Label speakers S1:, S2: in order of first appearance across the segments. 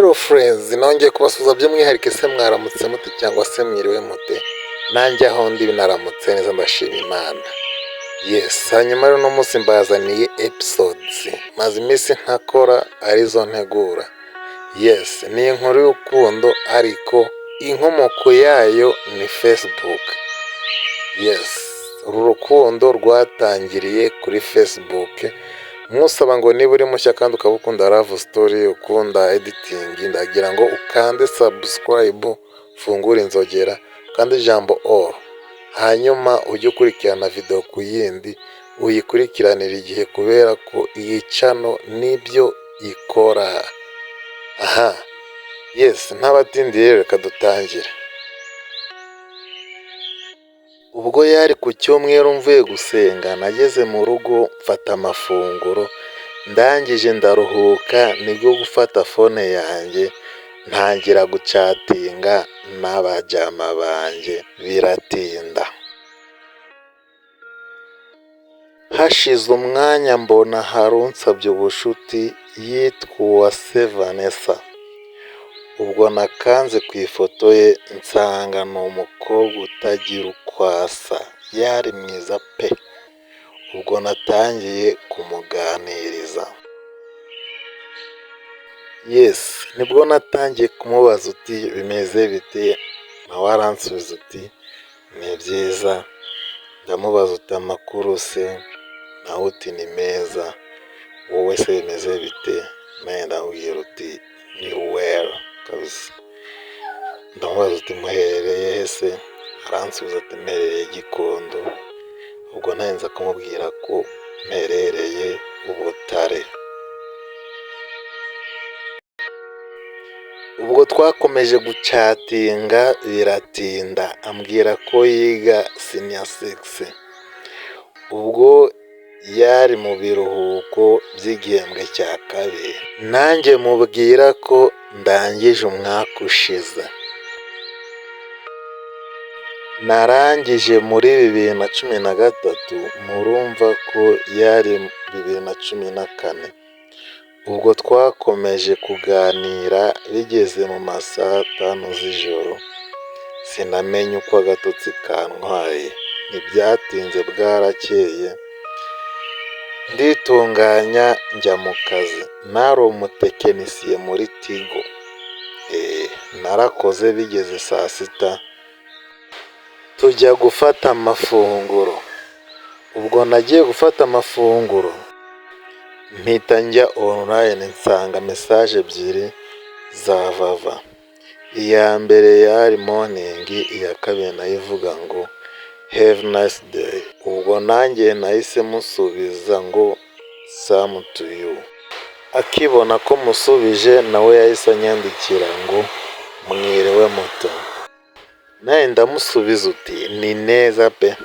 S1: Hello friends, nongeye kubasuhuza by'umwihariko ese mwaramutse mute cyangwa se mwiriwe mute? Nanjye aho ndi naramutse neza ndashima Imana. Yes, hanyuma rero uno munsi mbazaniye episodes maze iminsi ntakora arizo ntegura. Yes, ni inkuru y'urukundo ariko inkomoko yayo ni Facebook. Yes, uru rukundo rwatangiriye kuri Facebook. Musaba ngo niba uri mushya kandi ukaba ukunda love story, ukunda editing, ndagira ngo ukande subscribe, fungura inzogera kandi ijambo all, hanyuma ujye ukurikirana video ku yindi uyikurikiranira igihe kubera ko iyi channel nibyo ikora. Aha, yes, ntabatindiye reka dutangire. Ubwo yari ku cyumweru mvuye gusenga, nageze mu rugo mfata amafunguro, ndangije ndaruhuka, nibwo gufata phone yanjye ntangira gucatinga n'abajama banjye biratinda. Hashize umwanya mbona harunsabye ubushuti yitwa Uwase Vanessa. Ubwo nakanze ku ifoto ye nsanga ni umukobwa utagira uko asa, yari mwiza pe. Ubwo natangiye kumuganiriza. Yes, nibwo natangiye kumubaza uti bimeze bite, nawe aransubiza uti ni byiza. Ndamubaza uti amakuru se, nawe uti ni meza. Wowe se bimeze bite? Nawe ndamubwira uti ni well kabisa. Ndamubaza uti muherereye he se? Aransubiza ati mperereye Gikondo. Ubwo nza kumubwira ko mperereye Ubutare. Ubwo twakomeje gucatinga biratinda, ambwira ko yiga senior 6. Ubwo yari mu biruhuko by'igihembwe cya kabiri, nanjye mubwira ko ndangije umwaka ushize. Narangije muri 2013, murumva ko yari 2014. Ubwo twakomeje kuganira bigeze mu masaha 5 z'ijoro, sinamenye uko agatotsi kantwaye. Ntibyatinze bwarakeye, nditunganya njya mu kazi. Nari umutekinisiye muri Tigo. Narakoze bigeze saa 6 tujya gufata amafunguro. Ubwo nagiye gufata amafunguro mpita njya online, nsanga message ebyiri za Vava. Iya mbere yari morning, iya kabiri nayivuga ngo have nice day. Ubwo nanjye nahise musubiza ngo same to you. Akibona ko musubije nawe yahise anyandikira ngo mwiriwe muto. Nawe ndamusubiza uti ni neza pe.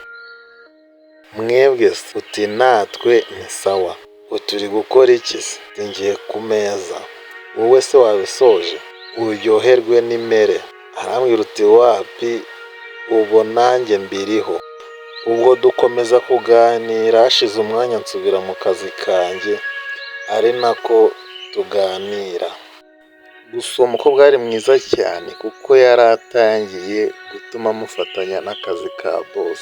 S1: Mwebwe uti natwe ni sawa. Uturi gukora iki se? Ngiye ku meza. Wowe se wabisoje? Uryoherwe n'imere. Arambwira uti wapi, ubu nanjye mbiriho. Ubwo dukomeza kuganira, hashize umwanya nsubira mu kazi kanjye, ari nako tuganira. Gusa umukobwa yari mwiza cyane kuko yari atangiye gutuma mufatanya n'akazi ka boss.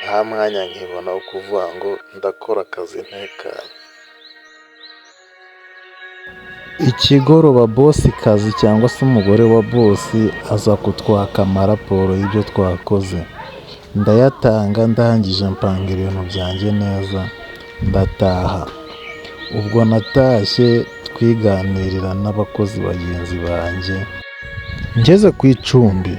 S1: Nta mwanya nkibona wo kuvuga ngo ndakora akazi ntekanye. Ikigoroba boss kazi cyangwa se umugore wa boss aza kutwaka amaraporo y'ibyo twakoze. Ndayatanga, ndangije mpanga ibintu byanjye neza ndataha. Ubwo natashye twiganirira n'abakozi bagenzi banjye. Ngeze ku icumbi